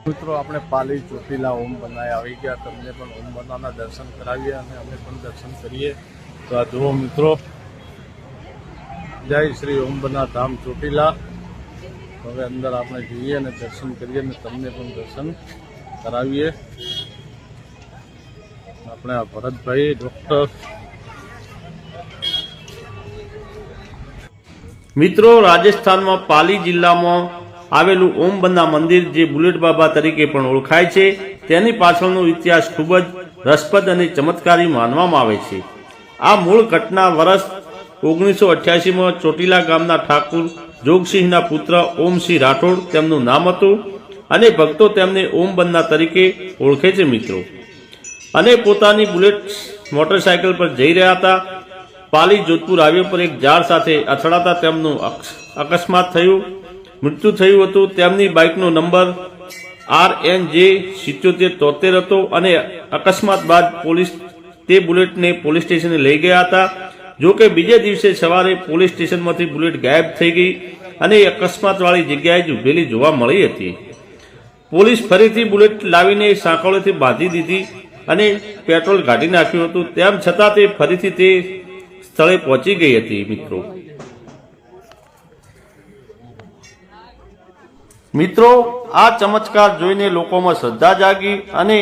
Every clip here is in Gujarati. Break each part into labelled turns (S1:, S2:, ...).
S1: મિત્રો આપણે પાલી ચોટીલા ઓમ બનાએ આવી ગયા, તમને પણ ઓમ બનાના દર્શન કરાવીએ અને અમે પણ દર્શન કરીએ। તો આ જુઓ મિત્રો, જય શ્રી ઓમ બના ધામ ચોટીલા। હવે અંદર આપણે જઈએ અને દર્શન કરીએ અને તમને પણ દર્શન કરાવીએ। આપણે આ ભરતભાઈ ડૉક્ટર
S2: મિત્રો, રાજસ્થાનમાં પાલી જિલ્લામાં આવેલું ઓમ બન્ના મંદિર, જે બુલેટ બાબા તરીકે પણ ઓળખાય છે, તેની પાછળનો ઇતિહાસ ખૂબ જ રસપ્રદ અને ચમત્કારી માનવામાં આવે છે। આ મૂળ ઘટના વર્ષ 1988માં ચોટીલા ગામના ઠાકુર જોગસિંહના પુત્ર ઓમસિંહ રાઠોડ તેમનું નામ હતું અને ભક્તો તેમને ઓમ બન્ના તરીકે ઓળખે છે મિત્રો। અને પોતાની બુલેટ મોટરસાયકલ પર જઈ રહ્યા હતા। પાલી જોધપુર હાઈવે પર એક ઝાડ સાથે અથડાતા તેમનું અકસ્માત થયું, મૃત્યુ થયું હતું। તેમની બાઇકનો નંબર RNJ 7773 હતો અને અકસ્માત બાદ પોલીસ તે બુલેટને પોલીસ સ્ટેશને લઈ ગયા હતા। જો કે બીજે દિવસે સવારે પોલીસ સ્ટેશનમાંથી બુલેટ ગાયબ થઈ ગઈ અને અકસ્માતવાળી જગ્યાએ જ ઊભેલી જોવા મળી હતી। પોલીસ ફરીથી બુલેટ લાવીને સાંકળોથી બાંધી દીધી અને પેટ્રોલ કાઢી નાખ્યું હતું, તેમ છતાં તે ફરીથી તે સ્થળે પહોંચી ગઈ હતી મિત્રો આ ચમત્કાર જોઈને લોકોમાં શ્રદ્ધા જાગી અને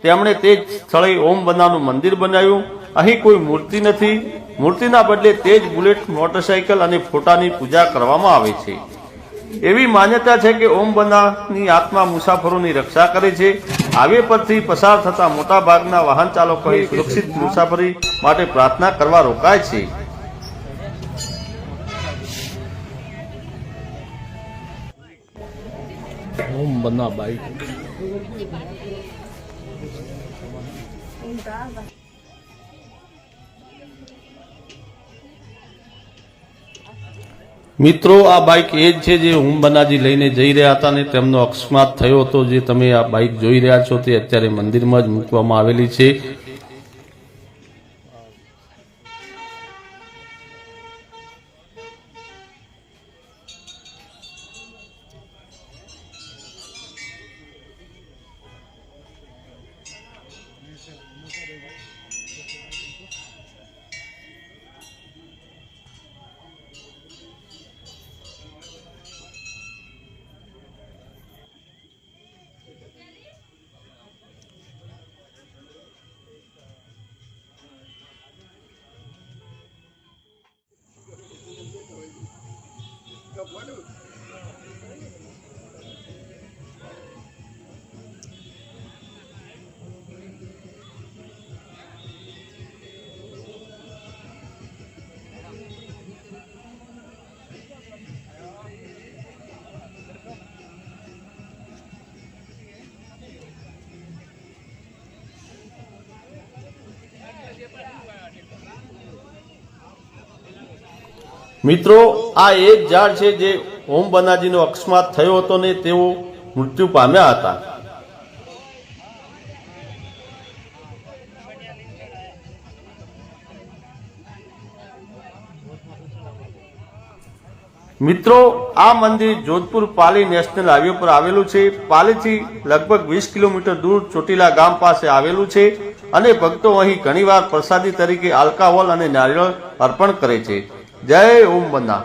S2: તેમણે તે જ સ્થળે ઓમ બન્નાનું મંદિર બનાવ્યું। અહીં કોઈ મૂર્તિ નથી, મૂર્તિના બદલે તે જ બુલેટ મોટરસાયકલ અને ફોટાની પૂજા કરવામાં આવે છે। એવી માન્યતા છે કે ઓમ બન્નાની આત્મા મુસાફરોની રક્ષા કરે છે। હાઈવે પરથી પસાર થતા મોટા ભાગના વાહન ચાલકોએ સુરક્ષિત મુસાફરી માટે પ્રાર્થના કરવા રોકાય છે।
S1: ઓમ બના બાઇક
S2: મિત્રો, આ બાઇક એ જ છે જે ઓમ બન્નાજી લઈને જઈ રહ્યા હતા અને તેમનો અકસ્માત થયો હતો। જે તમે આ બાઇક જોઈ રહ્યા છો તે અત્યારે મંદિરમાં જ મૂકવામાં આવેલી છે। મિત્રો, આ એ જ ઝાડ છે જે ઓમ બન્નાજીનો અકસ્માત થયો હતો ને તેઓ મૃત્યુ પામ્યા હતા। મિત્રો, આ મંદિર જોધપુર પાલી નેશનલ હાઈવે પર આવેલું છે। પાલીથી લગભગ 20 કિલોમીટર દૂર ચોટીલા ગામ પાસે આવેલું છે અને ભક્તો અહીં ઘણીવાર પ્રસાદી તરીકે આલ્કોહોલ અને નારિયેળ અર્પણ કરે છે। જય ઓમ બન્ના।